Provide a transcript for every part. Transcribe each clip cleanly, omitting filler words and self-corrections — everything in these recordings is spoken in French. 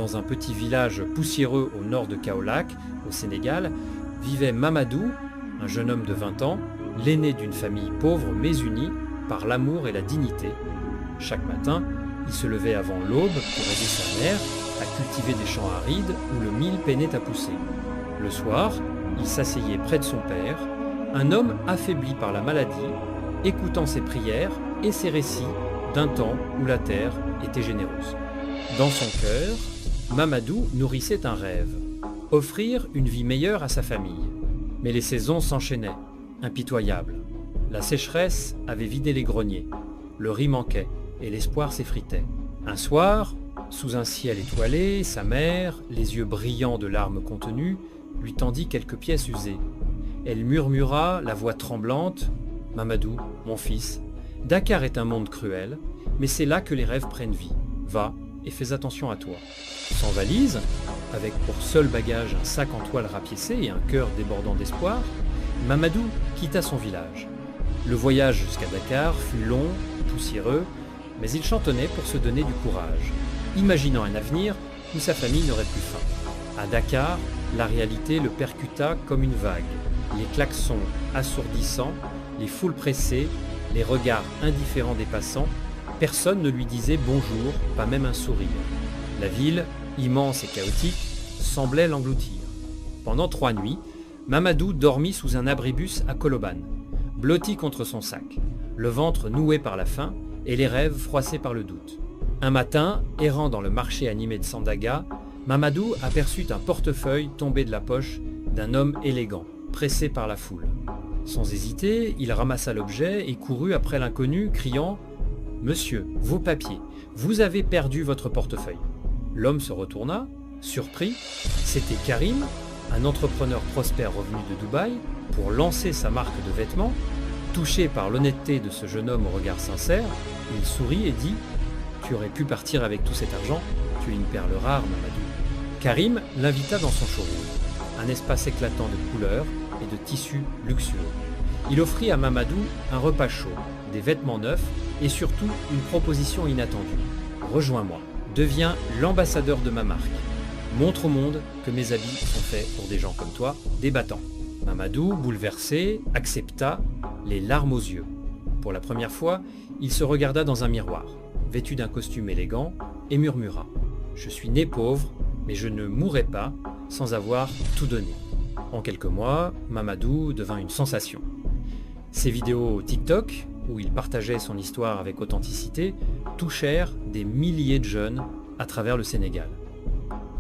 dans un petit village poussiéreux au nord de Kaolack, au Sénégal, vivait Mamadou, un jeune homme de 20 ans, l'aîné d'une famille pauvre mais unie par l'amour et la dignité. Chaque matin, il se levait avant l'aube pour aider sa mère à cultiver des champs arides où le mil peinait à pousser. Le soir, il s'asseyait près de son père, un homme affaibli par la maladie, écoutant ses prières et ses récits d'un temps où la terre était généreuse. Dans son cœur, Mamadou nourrissait un rêve, offrir une vie meilleure à sa famille. Mais les saisons s'enchaînaient, impitoyables. La sécheresse avait vidé les greniers, le riz manquait et l'espoir s'effritait. Un soir, sous un ciel étoilé, sa mère, les yeux brillants de larmes contenues, lui tendit quelques pièces usées. Elle murmura, la voix tremblante, « Mamadou, mon fils, Dakar est un monde cruel, mais c'est là que les rêves prennent vie. Va et fais attention à toi. » Sans valise, avec pour seul bagage un sac en toile rapiécé et un cœur débordant d'espoir, Mamadou quitta son village. Le voyage jusqu'à Dakar fut long, poussiéreux, mais il chantonnait pour se donner du courage, imaginant un avenir où sa famille n'aurait plus faim. À Dakar, la réalité le percuta comme une vague. Les klaxons assourdissants, les foules pressées, les regards indifférents des passants, personne ne lui disait bonjour, pas même un sourire. La ville, immense et chaotique, semblait l'engloutir. Pendant 3 nuits, Mamadou dormit sous un abribus à Colobane, blotti contre son sac, le ventre noué par la faim et les rêves froissés par le doute. Un matin, errant dans le marché animé de Sandaga, Mamadou aperçut un portefeuille tombé de la poche d'un homme élégant, pressé par la foule. Sans hésiter, il ramassa l'objet et courut après l'inconnu, criant « Monsieur, vos papiers, vous avez perdu votre portefeuille. » L'homme se retourna, surpris. C'était Karim, un entrepreneur prospère revenu de Dubaï, pour lancer sa marque de vêtements. Touché par l'honnêteté de ce jeune homme au regard sincère, il sourit et dit « Tu aurais pu partir avec tout cet argent, tu es une perle rare, Mamadou. » Karim l'invita dans son showroom, un espace éclatant de couleurs et de tissus luxueux. Il offrit à Mamadou un repas chaud, des vêtements neufs et surtout une proposition inattendue. « Rejoins-moi, deviens l'ambassadeur de ma marque. Montre au monde que mes habits sont faits pour des gens comme toi, des battants. » Mamadou, bouleversé, accepta, les larmes aux yeux. Pour la première fois, il se regarda dans un miroir, vêtu d'un costume élégant, et murmura « Je suis né pauvre, mais je ne mourrai pas sans avoir tout donné. » En quelques mois, Mamadou devint une sensation. Ses vidéos TikTok, où il partageait son histoire avec authenticité, touchèrent des milliers de jeunes à travers le Sénégal.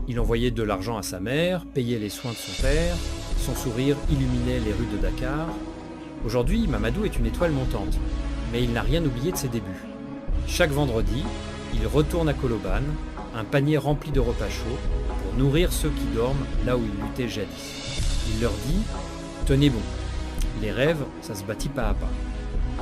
Il envoyait de l'argent à sa mère, payait les soins de son père, son sourire illuminait les rues de Dakar. Aujourd'hui, Mamadou est une étoile montante, mais il n'a rien oublié de ses débuts. Chaque vendredi, il retourne à Colobane, un panier rempli de repas chauds, pour nourrir ceux qui dorment là où il luttait jadis. Il leur dit « Tenez bon, les rêves, ça se bâtit pas à pas.